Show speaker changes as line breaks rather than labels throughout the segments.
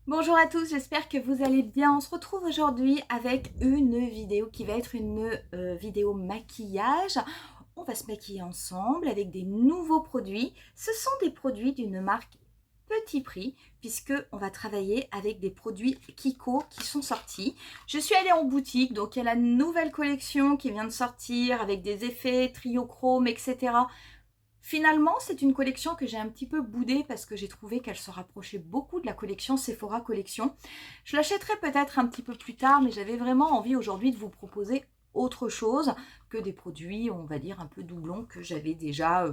Bonjour à tous, j'espère que vous allez bien. On se retrouve aujourd'hui avec une vidéo qui va être une vidéo maquillage. On va se maquiller ensemble avec des nouveaux produits. Ce sont des produits d'une marque petit prix puisque on va travailler avec des produits Kiko qui sont sortis. Je suis allée en boutique, donc il y a la nouvelle collection qui vient de sortir avec des effets triochrome, etc. Finalement, c'est une collection que j'ai un petit peu boudée parce que j'ai trouvé qu'elle se rapprochait beaucoup de la collection Sephora Collection. Je l'achèterai peut-être un petit peu plus tard, mais j'avais vraiment envie aujourd'hui de vous proposer autre chose que des produits, on va dire, un peu doublons que j'ai déjà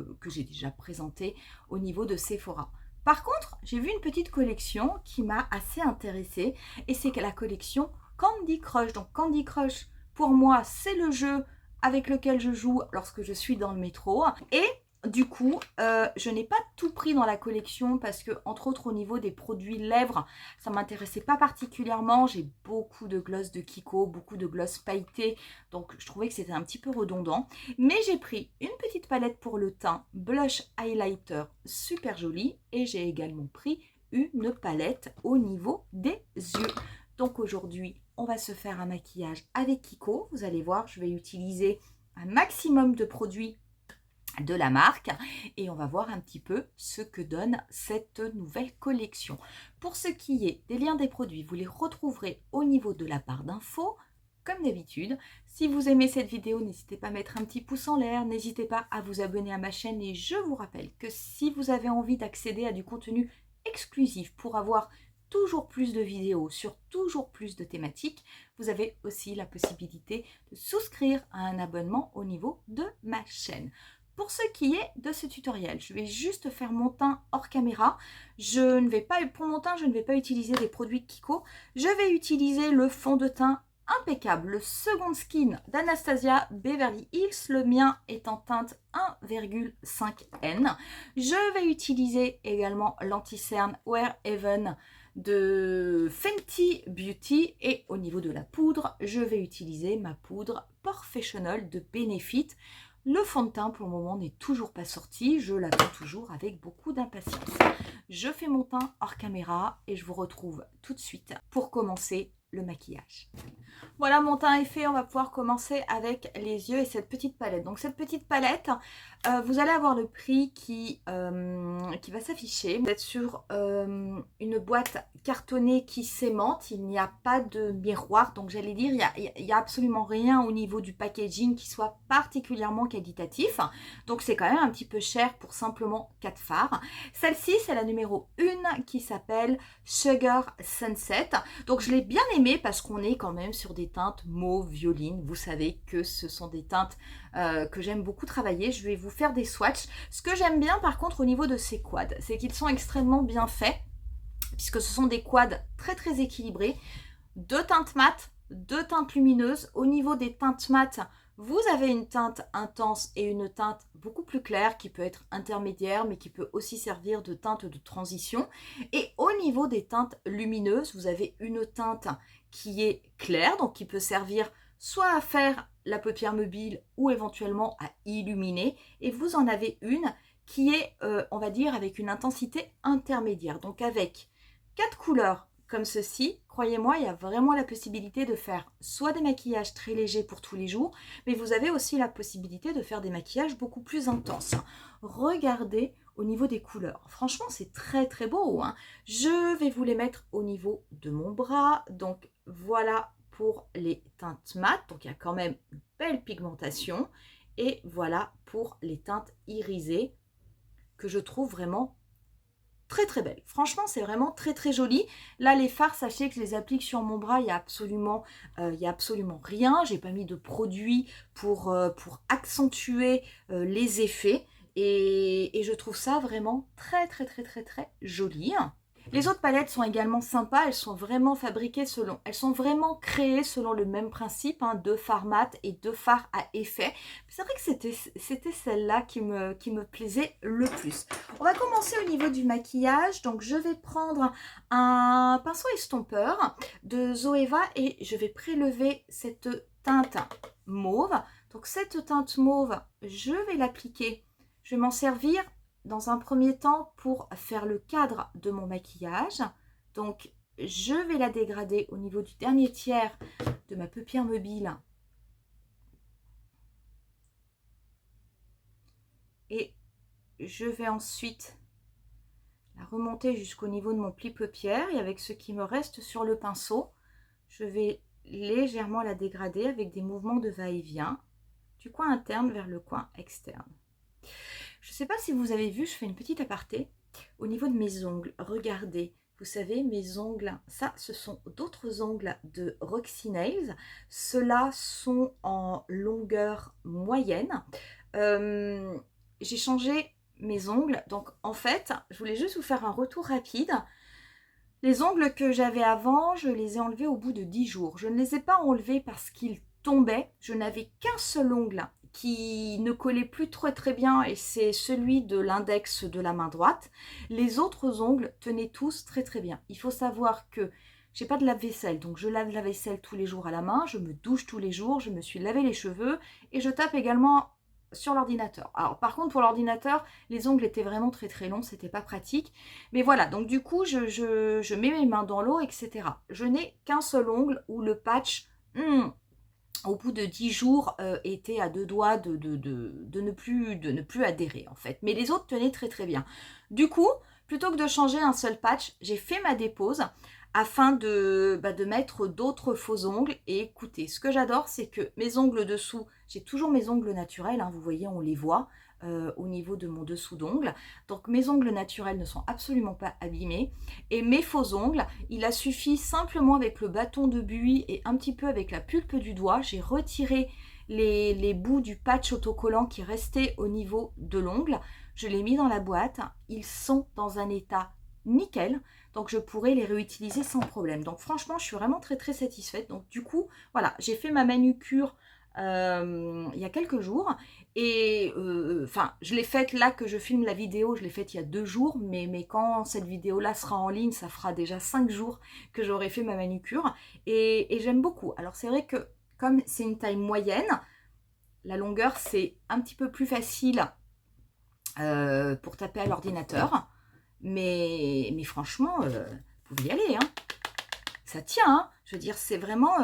présenté au niveau de Sephora. Par contre, j'ai vu une petite collection qui m'a assez intéressée et c'est la collection Candy Crush. Donc Candy Crush, pour moi, c'est le jeu avec lequel je joue lorsque je suis dans le métro. Et du coup, je n'ai pas tout pris dans la collection parce que, entre autres, au niveau des produits lèvres, ça ne m'intéressait pas particulièrement. J'ai beaucoup de gloss de Kiko, beaucoup de gloss pailletés, donc je trouvais que c'était un petit peu redondant. Mais j'ai pris une petite palette pour le teint, blush highlighter, super jolie. Et j'ai également pris une palette au niveau des yeux. Donc aujourd'hui, on va se faire un maquillage avec Kiko. Vous allez voir, je vais utiliser un maximum de produits de la marque et on va voir un petit peu ce que donne cette nouvelle collection. Pour ce qui est des liens des produits, vous les retrouverez au niveau de la barre d'infos comme d'habitude. Si vous aimez cette vidéo, n'hésitez pas à mettre un petit pouce en l'air, n'hésitez pas à vous abonner à ma chaîne et je vous rappelle que si vous avez envie d'accéder à du contenu exclusif pour avoir toujours plus de vidéos sur toujours plus de thématiques, vous avez aussi la possibilité de souscrire à un abonnement au niveau de ma chaîne. Pour ce qui est de ce tutoriel, je vais juste faire mon teint hors caméra. Pour mon teint, je ne vais pas utiliser des produits de Kiko. Je vais utiliser le fond de teint impeccable, le Second Skin d'Anastasia Beverly Hills. Le mien est en teinte 1,5N. Je vais utiliser également l'anti-cerne Wear Even de Fenty Beauty. Et au niveau de la poudre, je vais utiliser ma poudre Professional de Benefit. Le fond de teint pour le moment n'est toujours pas sorti, je l'attends toujours avec beaucoup d'impatience. Je fais mon teint hors caméra et je vous retrouve tout de suite pour commencer le maquillage. Voilà, mon teint est fait, on va pouvoir commencer avec les yeux et cette petite palette. Donc cette petite palette, vous allez avoir le prix qui va s'afficher. Vous êtes sur une boîte cartonnée qui s'aimante, il n'y a pas de miroir. Donc j'allais dire, il y a absolument rien au niveau du packaging qui soit particulièrement qualitatif. Donc c'est quand même un petit peu cher pour simplement 4 fards. Celle-ci, c'est la numéro 1 qui s'appelle Sugar Sunset. Donc je l'ai bien aimée parce qu'on est quand même sur des teintes mauve, violine. Vous savez que ce sont des teintes que j'aime beaucoup travailler. Je vais vous faire des swatchs. Ce que j'aime bien par contre au niveau de ces quads, c'est qu'ils sont extrêmement bien faits puisque ce sont des quads très très équilibrés. Deux teintes mates, deux teintes lumineuses. Au niveau des teintes mates, vous avez une teinte intense et une teinte beaucoup plus claire qui peut être intermédiaire mais qui peut aussi servir de teinte de transition. Et au niveau des teintes lumineuses, vous avez une teinte qui est claire, donc qui peut servir soit à faire la paupière mobile ou éventuellement à illuminer. Et vous en avez une qui est, on va dire, avec une intensité intermédiaire. Donc avec 4 couleurs comme ceci, croyez-moi, il y a vraiment la possibilité de faire soit des maquillages très légers pour tous les jours, mais vous avez aussi la possibilité de faire des maquillages beaucoup plus intenses. Regardez au niveau des couleurs. Franchement, c'est très très beau, hein. Je vais vous les mettre au niveau de mon bras. Donc voilà pour les teintes mates. Donc il y a quand même une belle pigmentation. Et voilà pour les teintes irisées que je trouve vraiment très très belle. Franchement, c'est vraiment très très joli. Là, les fards, sachez que je les applique sur mon bras. Il y a absolument rien. J'ai pas mis de produit pour accentuer les effets. Et je trouve ça vraiment très très très très très joli. Les autres palettes sont également sympas, elles sont vraiment fabriquées elles sont vraiment créées selon le même principe, hein, 2 fards mat et 2 fards à effet. C'est vrai que c'était celle-là qui me plaisait le plus. On va commencer au niveau du maquillage, donc je vais prendre un pinceau estompeur de Zoeva et je vais prélever cette teinte mauve. Donc cette teinte mauve, je vais l'appliquer, je vais m'en servir dans un premier temps pour faire le cadre de mon maquillage. Donc je vais la dégrader au niveau du dernier tiers de ma paupière mobile. Et je vais ensuite la remonter jusqu'au niveau de mon pli paupière. Et avec ce qui me reste sur le pinceau, je vais légèrement la dégrader avec des mouvements de va-et-vient du coin interne vers le coin externe. Je ne sais pas si vous avez vu, je fais une petite aparté au niveau de mes ongles. Regardez, vous savez, mes ongles, ça, ce sont d'autres ongles de Roxy Nails. Ceux-là sont en longueur moyenne. J'ai changé mes ongles. Donc, en fait, je voulais juste vous faire un retour rapide. Les ongles que j'avais avant, je les ai enlevés au bout de 10 jours. Je ne les ai pas enlevés parce qu'ils tombaient. Je n'avais qu'un seul ongle qui ne collait plus très bien et c'est celui de l'index de la main droite. Les autres ongles tenaient tous très bien. Il faut savoir que j'ai pas de lave-vaisselle, donc je lave la vaisselle tous les jours à la main, je me douche tous les jours, je me suis lavé les cheveux et je tape également sur l'ordinateur. Alors par contre pour l'ordinateur, les ongles étaient vraiment très longs, c'était pas pratique. Mais voilà, donc du coup je mets mes mains dans l'eau, etc. Je n'ai qu'un seul ongle où le patch, au bout de 10 jours, était à deux doigts de ne plus adhérer en fait. Mais les autres tenaient très bien. Du coup, plutôt que de changer un seul patch, j'ai fait ma dépose afin de mettre d'autres faux ongles. Et écoutez, ce que j'adore, c'est que mes ongles dessous, j'ai toujours mes ongles naturels, hein, vous voyez, on les voit au niveau de mon dessous d'ongles. Donc mes ongles naturels ne sont absolument pas abîmés. Et mes faux ongles, il a suffi simplement avec le bâton de buis et un petit peu avec la pulpe du doigt, j'ai retiré les bouts du patch autocollant qui restait au niveau de l'ongle. Je l'ai mis dans la boîte. Ils sont dans un état nickel, donc je pourrais les réutiliser sans problème. Donc franchement, je suis vraiment très satisfaite. Donc du coup, voilà, j'ai fait ma manucure il y a quelques jours et enfin je l'ai faite là que je filme la vidéo, je l'ai faite il y a 2 jours, mais quand cette vidéo là sera en ligne, ça fera déjà 5 jours que j'aurai fait ma manucure et j'aime beaucoup. Alors c'est vrai que comme c'est une taille moyenne, la longueur c'est un petit peu plus facile pour taper à l'ordinateur, mais franchement vous pouvez y aller, hein. Ça tient, hein. Je veux dire, c'est vraiment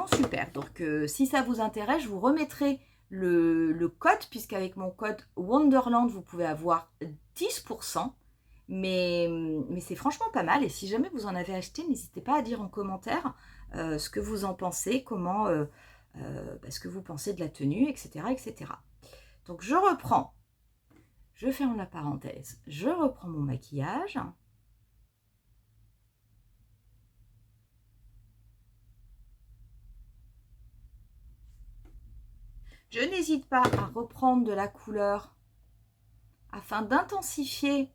super. Donc, si ça vous intéresse, je vous remettrai le code, puisqu'avec mon code Wonderland, vous pouvez avoir 10%. Mais c'est franchement pas mal. Et si jamais vous en avez acheté, n'hésitez pas à dire en commentaire ce que vous en pensez, comment, ce que vous pensez de la tenue, etc. Donc, je reprends. Je ferme la parenthèse. Je reprends mon maquillage. Je n'hésite pas à reprendre de la couleur afin d'intensifier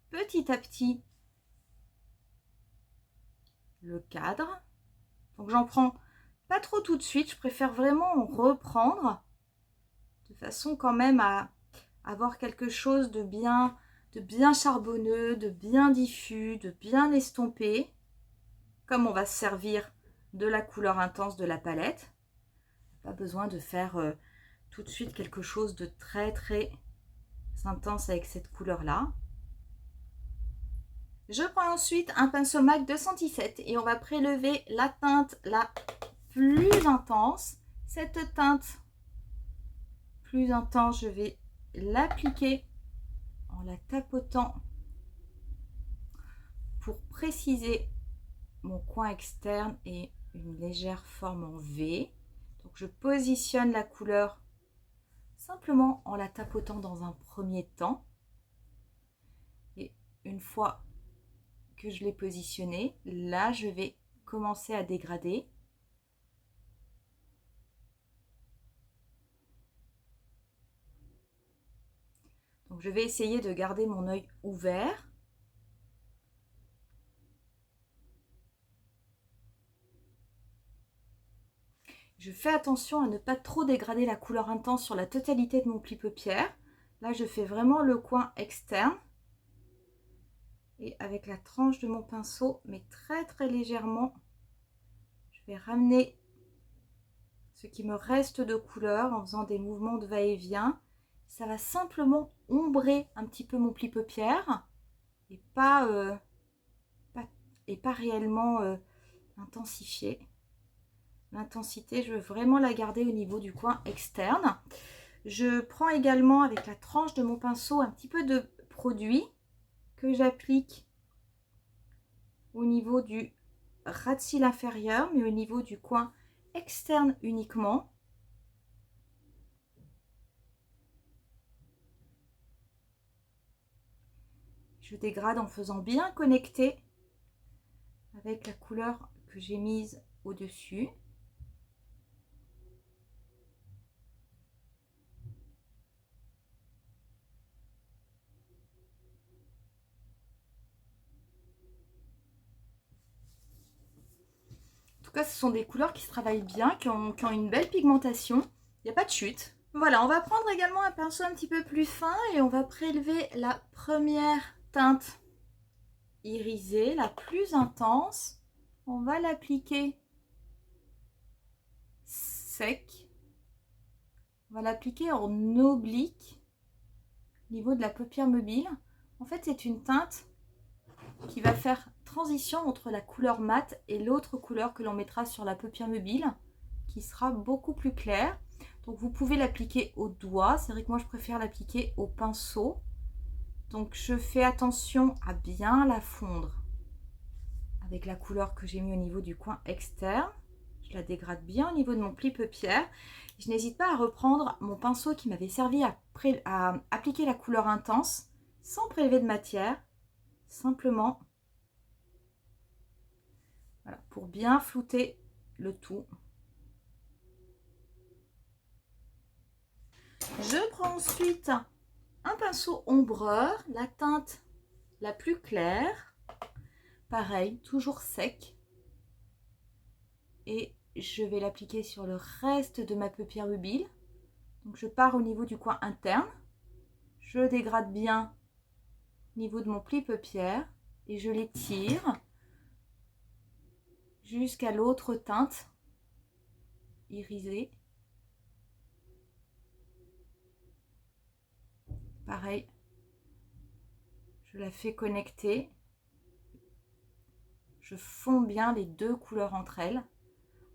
petit à petit le cadre. Donc j'en prends pas trop tout de suite, je préfère vraiment en reprendre de façon quand même à avoir quelque chose de bien charbonneux, de bien diffus, de bien estompé. Comme on va se servir de la couleur intense de la palette, pas besoin de faire tout de suite quelque chose de très intense avec cette couleur là. Je prends ensuite un pinceau MAC 217 et on va prélever la teinte la plus intense. Cette teinte plus intense, je vais l'appliquer en la tapotant pour préciser mon coin externe et une légère forme en V. Donc je positionne la couleur simplement en la tapotant dans un premier temps. Et une fois que je l'ai positionnée, là je vais commencer à dégrader. Donc je vais essayer de garder mon œil ouvert. Je fais attention à ne pas trop dégrader la couleur intense sur la totalité de mon pli paupière. Là je fais vraiment le coin externe. Et avec la tranche de mon pinceau, mais très légèrement, je vais ramener ce qui me reste de couleur en faisant des mouvements de va-et-vient. Ça va simplement ombrer un petit peu mon pli paupière et pas est pas réellement intensifiée. L'intensité, je veux vraiment la garder au niveau du coin externe. Je prends également avec la tranche de mon pinceau un petit peu de produit que j'applique au niveau du ras de cils inférieur, mais au niveau du coin externe uniquement. Je dégrade en faisant bien connecter avec la couleur que j'ai mise au-dessus. En tout cas, ce sont des couleurs qui se travaillent bien, qui ont une belle pigmentation. Il n'y a pas de chute. Voilà, on va prendre également un pinceau un petit peu plus fin et on va prélever la première teinte irisée, la plus intense. On va l'appliquer sec. On va l'appliquer en oblique au niveau de la paupière mobile. En fait, c'est une teinte qui va faire transition entre la couleur mate et l'autre couleur que l'on mettra sur la paupière mobile, qui sera beaucoup plus claire. Donc vous pouvez l'appliquer au doigt. C'est vrai que moi je préfère l'appliquer au pinceau. Donc je fais attention à bien la fondre avec la couleur que j'ai mis au niveau du coin externe. Je la dégrade bien au niveau de mon pli paupière. Je n'hésite pas à reprendre mon pinceau qui m'avait servi à appliquer la couleur intense sans prélever de matière. Simplement, voilà, pour bien flouter le tout. Je prends ensuite un pinceau ombreur, la teinte la plus claire. Pareil, toujours sec. Et je vais l'appliquer sur le reste de ma paupière mobile. Donc je pars au niveau du coin interne. Je dégrade bien au niveau de mon pli paupière et je l'étire jusqu'à l'autre teinte irisée. Pareil, je la fais connecter. Je fonds bien les deux couleurs entre elles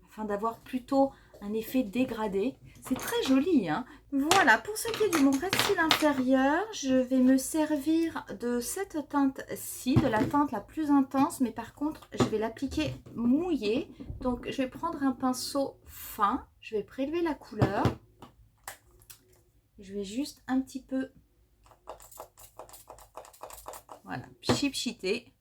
afin d'avoir plutôt un effet dégradé. C'est très joli, hein. Voilà, pour ce qui est de mon ras de cils inférieur, je vais me servir de cette teinte-ci, de la teinte la plus intense, mais par contre, je vais l'appliquer mouillée. Donc, je vais prendre un pinceau fin, je vais prélever la couleur. Je vais juste un petit peu, voilà, pchiter.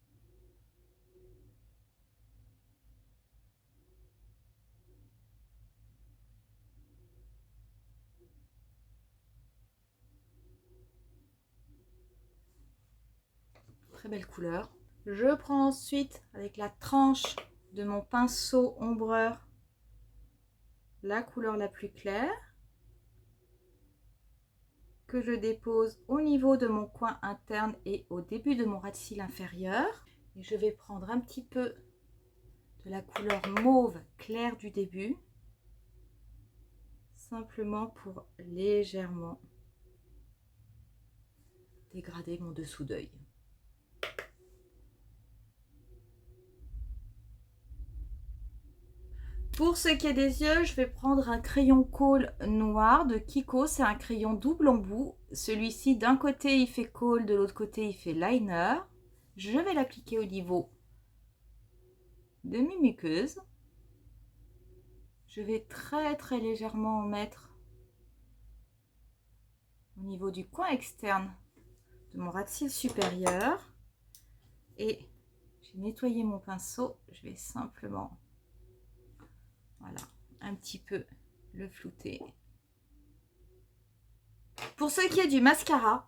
Très belle couleur. Je prends ensuite avec la tranche de mon pinceau ombreur la couleur la plus claire que je dépose au niveau de mon coin interne et au début de mon ras de cils inférieur. Et je vais prendre un petit peu de la couleur mauve claire du début, simplement pour légèrement dégrader mon dessous d'œil. Pour ce qui est des yeux, je vais prendre un crayon colle noir de Kiko. C'est un crayon double embout. Celui-ci, d'un côté, il fait colle, de l'autre côté, il fait liner. Je vais l'appliquer au niveau de mes muqueuses. Je vais très légèrement en mettre au niveau du coin externe de mon ras de cils supérieur. Et j'ai nettoyé mon pinceau. Je vais simplement, voilà, un petit peu le flouter. Pour ce qui est du mascara,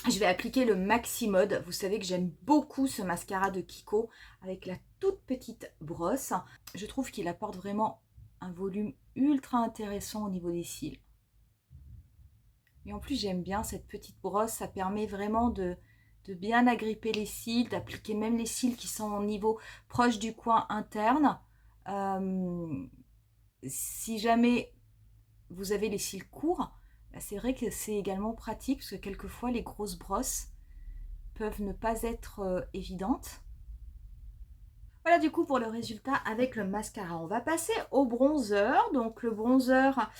je vais appliquer le Maxi Mode. Vous savez que j'aime beaucoup ce mascara de Kiko avec la toute petite brosse. Je trouve qu'il apporte vraiment un volume ultra intéressant au niveau des cils. Et en plus, j'aime bien cette petite brosse. Ça permet vraiment de bien agripper les cils, d'appliquer même les cils qui sont au niveau proche du coin interne. Si jamais vous avez les cils courts, c'est vrai que c'est également pratique parce que quelquefois les grosses brosses peuvent ne pas être évidentes. Voilà du coup pour le résultat avec le mascara. On va passer au bronzer. Donc le bronzer,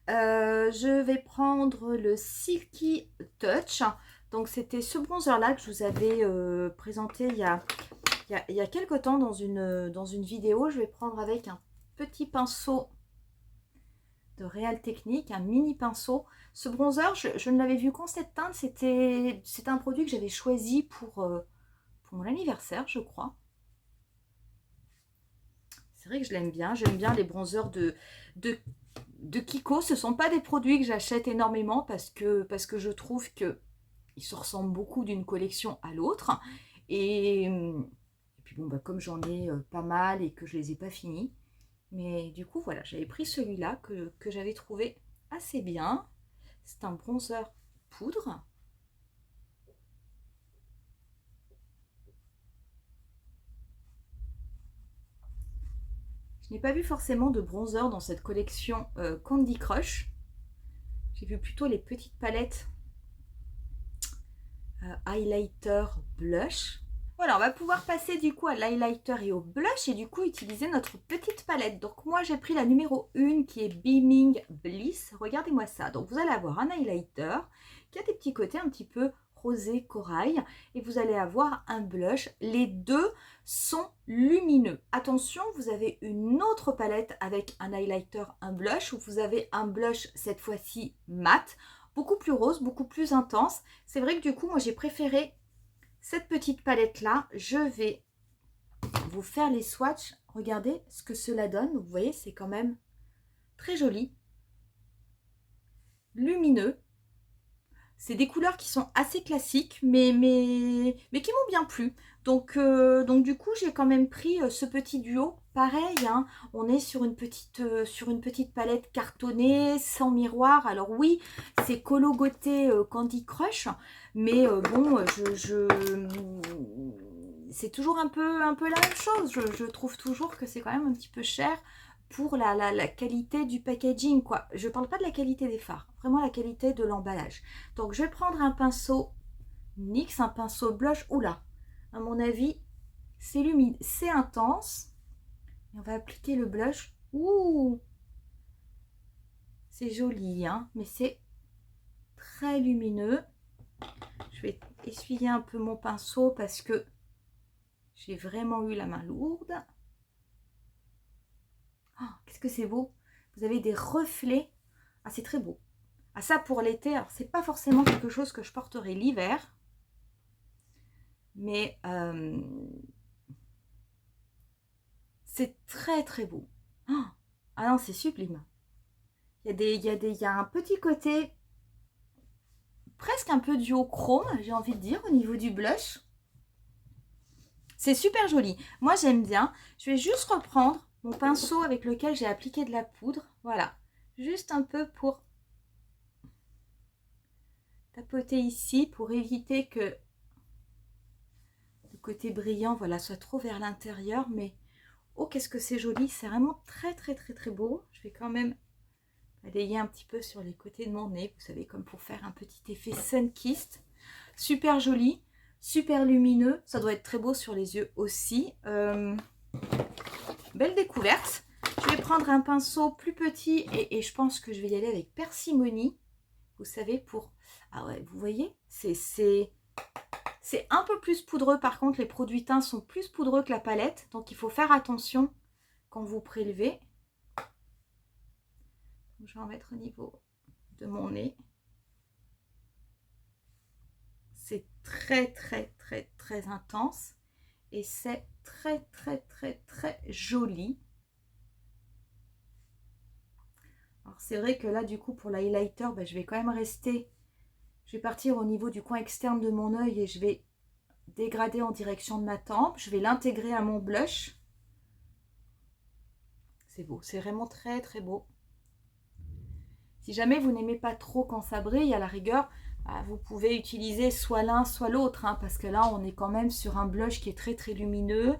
je vais prendre le Silky Touch. Donc c'était ce bronzer là que je vous avais présenté il y a quelques temps dans une vidéo. Je vais prendre avec un petit pinceau de Real Technique, un mini pinceau. Ce bronzer, je ne l'avais vu qu'en cette teinte. C'était un produit que j'avais choisi pour mon anniversaire, je crois. C'est vrai que je l'aime bien. J'aime bien les bronzers de Kiko. Ce ne sont pas des produits que j'achète énormément parce que je trouve qu'ils se ressemblent beaucoup d'une collection à l'autre. Et puis bon, bah, comme j'en ai pas mal et que je ne les ai pas finis. Mais du coup, voilà, j'avais pris celui-là que j'avais trouvé assez bien. C'est un bronzer poudre. Je n'ai pas vu forcément de bronzer dans cette collection Candy Crush. J'ai vu plutôt les petites palettes highlighter blush. Voilà, on va pouvoir passer du coup à l'highlighter et au blush et du coup utiliser notre petite palette. Donc moi j'ai pris la numéro 1 qui est Beaming Bliss. Regardez-moi ça. Donc vous allez avoir un highlighter qui a des petits côtés un petit peu rosé corail et vous allez avoir un blush. Les deux sont lumineux. Attention, vous avez une autre palette avec un highlighter, un blush où vous avez un blush cette fois-ci mat, beaucoup plus rose, beaucoup plus intense. C'est vrai que du coup moi j'ai préféré cette petite palette là. Je vais vous faire les swatchs. Regardez ce que cela donne. Vous voyez, c'est quand même très joli, lumineux. C'est des couleurs qui sont assez classiques, mais qui m'ont bien plu. Donc du coup, j'ai quand même pris ce petit duo. Pareil, hein, on est sur une petite palette cartonnée, sans miroir. Alors oui, c'est cologoté Candy Crush, mais bon, c'est toujours un peu la même chose. Je trouve toujours que c'est quand même un petit peu cher pour la qualité du packaging, quoi. Je parle pas de la qualité des fards, vraiment la qualité de l'emballage. Donc je vais prendre un pinceau NYX, un pinceau blush. Oula, à mon avis, c'est humide, c'est intense. Et on va appliquer le blush. Ouh, c'est joli, hein, mais c'est très lumineux. Je vais essuyer un peu mon pinceau parce que j'ai vraiment eu la main lourde. Oh, qu'est-ce que c'est beau! Vous avez des reflets. Ah, c'est très beau. Ah, ça pour l'été, alors c'est pas forcément quelque chose que je porterai l'hiver, mais c'est très très beau. Oh, ah non, c'est sublime. Il y a un petit côté presque un peu duochrome, j'ai envie de dire, au niveau du blush. C'est super joli. Moi, j'aime bien. Je vais juste reprendre mon pinceau avec lequel j'ai appliqué de la poudre. Voilà. Juste un peu pour tapoter ici pour éviter que le côté brillant, voilà, soit trop vers l'intérieur. Mais oh, qu'est-ce que c'est joli. C'est vraiment très, très, très, très beau. Je vais quand même balayer un petit peu sur les côtés de mon nez. Vous savez, comme pour faire un petit effet sun-kissed. Super joli. Super lumineux. Ça doit être très beau sur les yeux aussi. Belle découverte. Je vais prendre un pinceau plus petit et je pense que je vais y aller avec Parcimonie. Vous savez, pour... Ah ouais, vous voyez, c'est un peu plus poudreux. Par contre, les produits teints sont plus poudreux que la palette. Donc, il faut faire attention quand vous prélevez. Je vais en mettre au niveau de mon nez. C'est très, très, très, très intense. Et c'est très, très, très, très joli. Alors, c'est vrai que là, du coup, pour l'highlighter, je vais quand même rester... Je vais partir au niveau du coin externe de mon œil et je vais dégrader en direction de ma tempe. Je vais l'intégrer à mon blush. C'est beau, c'est vraiment très très beau. Si jamais vous n'aimez pas trop quand ça brille, à la rigueur, vous pouvez utiliser soit l'un soit l'autre, hein, parce que là on est quand même sur un blush qui est très très lumineux.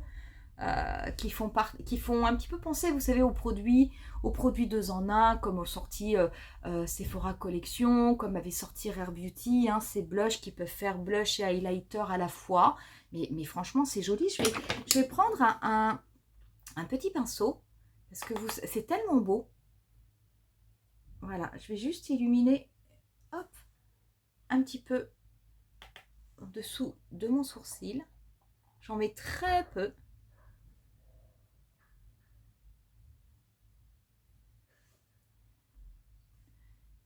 qui font un petit peu penser, vous savez, aux produits 2 en 1, comme aux sorties Sephora Collection, comme avait sorti Rare Beauty, hein, ces blushs qui peuvent faire blush et highlighter à la fois. Mais franchement, c'est joli. Je vais prendre un petit pinceau, parce que c'est tellement beau. Voilà, je vais juste illuminer, hop, un petit peu en dessous de mon sourcil. J'en mets très peu.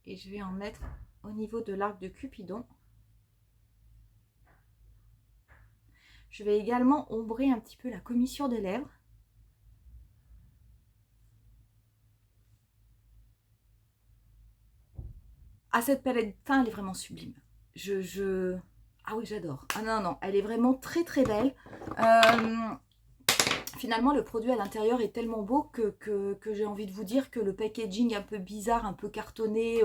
Et je vais en mettre au niveau de l'arc de Cupidon. Je vais également ombrer un petit peu la commissure des lèvres. Ah, cette palette de teint, elle est vraiment sublime. Ah oui, j'adore. Ah non, non, elle est vraiment très très belle. Finalement, le produit à l'intérieur est tellement beau que j'ai envie de vous dire que le packaging un peu bizarre, un peu cartonné,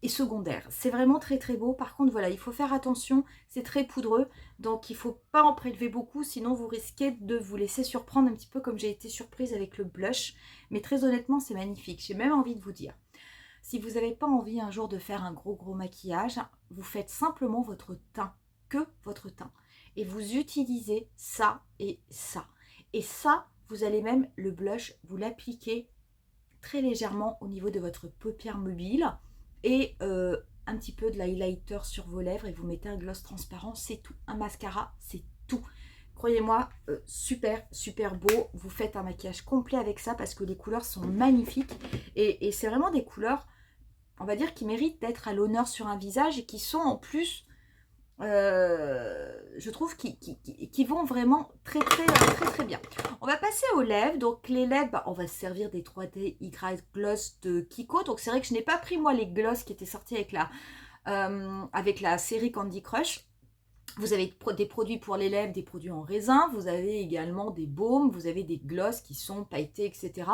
est secondaire. C'est vraiment très très beau. Par contre, voilà, il faut faire attention. C'est très poudreux, donc il ne faut pas en prélever beaucoup, sinon vous risquez de vous laisser surprendre un petit peu comme j'ai été surprise avec le blush. Mais très honnêtement, c'est magnifique. J'ai même envie de vous dire. Si vous n'avez pas envie un jour de faire un gros maquillage, vous faites simplement votre teint, que votre teint. Et vous utilisez ça et ça. Et ça, vous allez même, le blush, vous l'appliquer très légèrement au niveau de votre paupière mobile et un petit peu de l'highlighter sur vos lèvres et vous mettez un gloss transparent, c'est tout. Un mascara, c'est tout. Croyez-moi, super, super beau. Vous faites un maquillage complet avec ça parce que les couleurs sont magnifiques. Et c'est vraiment des couleurs, on va dire, qui méritent d'être à l'honneur sur un visage et qui sont en plus, je trouve, qui vont vraiment très bien. On va passer aux lèvres. Donc les lèvres, bah, on va se servir des 3D Y Gloss de Kiko. Donc c'est vrai que je n'ai pas pris moi les gloss qui étaient sortis avec la série Candy Crush. Vous avez des produits pour les lèvres, des produits en raisin, vous avez également des baumes, vous avez des glosses qui sont pailletés, etc.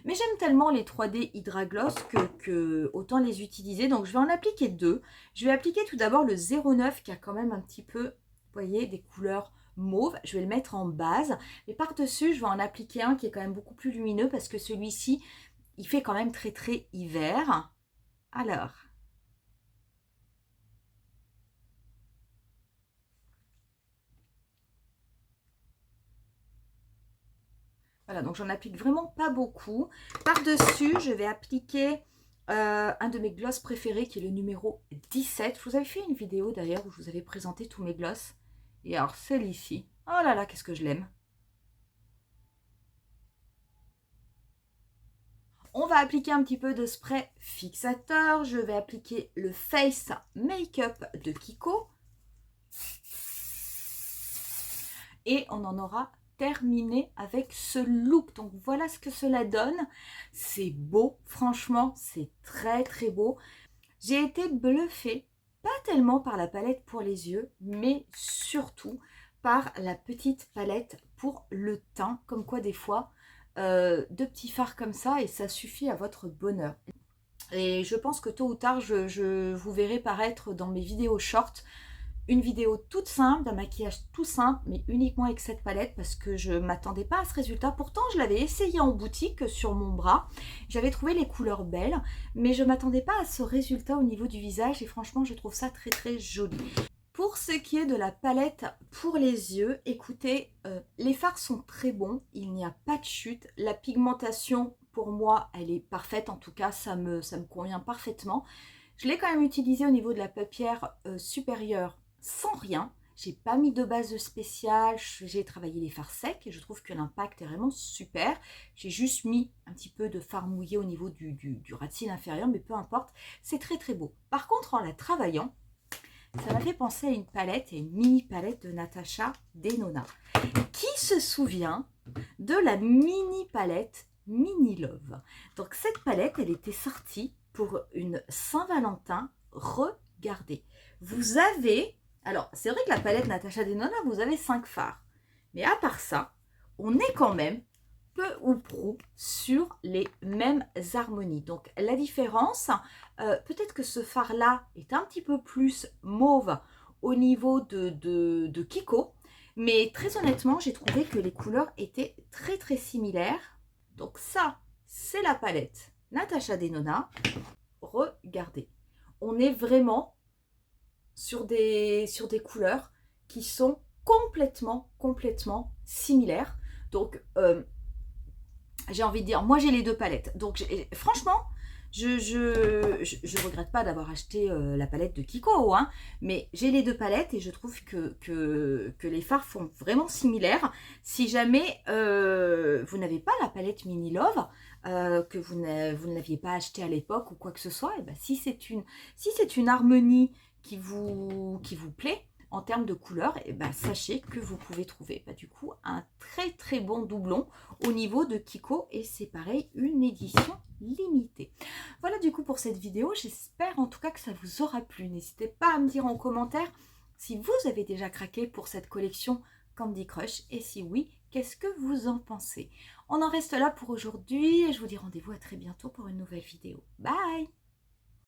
Mais j'aime tellement les 3D Hydra Gloss que autant les utiliser. Donc je vais en appliquer deux. Je vais appliquer tout d'abord le 09 qui a quand même un petit peu, vous voyez, des couleurs mauve. Je vais le mettre en base. Mais par-dessus, je vais en appliquer un qui est quand même beaucoup plus lumineux parce que celui-ci, il fait quand même très hiver. Alors... Voilà, donc j'en applique vraiment pas beaucoup. Par-dessus, je vais appliquer un de mes glosses préférés qui est le numéro 17. Je vous avais fait une vidéo d'ailleurs où je vous avais présenté tous mes glosses. Et alors celui-ci, oh là là, qu'est-ce que je l'aime. On va appliquer un petit peu de spray fixateur. Je vais appliquer le Face Makeup de Kiko. Et on en aura terminé avec ce look. Donc voilà ce que cela donne. C'est beau, franchement, c'est très beau. J'ai été bluffée, pas tellement par la palette pour les yeux, mais surtout par la petite palette pour le teint. Comme quoi des fois, deux petits fards comme ça et ça suffit à votre bonheur. Et je pense que tôt ou tard, je vous verrai paraître dans mes vidéos short une vidéo toute simple, d'un maquillage tout simple, mais uniquement avec cette palette parce que je ne m'attendais pas à ce résultat. Pourtant, je l'avais essayé en boutique sur mon bras. J'avais trouvé les couleurs belles, mais je ne m'attendais pas à ce résultat au niveau du visage et franchement, je trouve ça très joli. Pour ce qui est de la palette pour les yeux, écoutez, les fards sont très bons, il n'y a pas de chute. La pigmentation, pour moi, elle est parfaite. En tout cas, ça me convient parfaitement. Je l'ai quand même utilisé au niveau de la paupière supérieure sans rien. J'ai pas mis de base spéciale, j'ai travaillé les fards secs et je trouve que l'impact est vraiment super. J'ai juste mis un petit peu de fard mouillé au niveau du ras de cils inférieur, mais peu importe, c'est très beau. Par contre, en la travaillant, ça m'a fait penser à une palette, et une mini palette de Natasha Denona. Qui se souvient de la mini palette Mini Love? Donc cette palette, elle était sortie pour une Saint-Valentin. Regardez, vous avez... Alors, c'est vrai que la palette Natasha Denona, vous avez 5 fards. Mais à part ça, on est quand même peu ou prou sur les mêmes harmonies. Donc, la différence, peut-être que ce fard-là est un petit peu plus mauve au niveau de Kiko. Mais très honnêtement, j'ai trouvé que les couleurs étaient très similaires. Donc ça, c'est la palette Natasha Denona. Regardez, on est vraiment sur des couleurs qui sont complètement similaires. Donc, j'ai envie de dire, moi j'ai les deux palettes. Donc, franchement, je regrette pas d'avoir acheté la palette de Kiko, hein, mais j'ai les deux palettes et je trouve que les fards font vraiment similaires. Si jamais vous n'avez pas la palette Mini Love, que vous ne l'aviez pas acheté à l'époque ou quoi que ce soit, et ben, si c'est une harmonie qui vous plaît, en termes de couleurs, et ben, sachez que vous pouvez trouver du coup un très bon doublon au niveau de Kiko, et c'est pareil, une édition limitée. Voilà du coup pour cette vidéo, j'espère en tout cas que ça vous aura plu. N'hésitez pas à me dire en commentaire si vous avez déjà craqué pour cette collection Candy Crush, et si oui, qu'est-ce que vous en pensez? On en reste là pour aujourd'hui et je vous dis rendez-vous à très bientôt pour une nouvelle vidéo. Bye!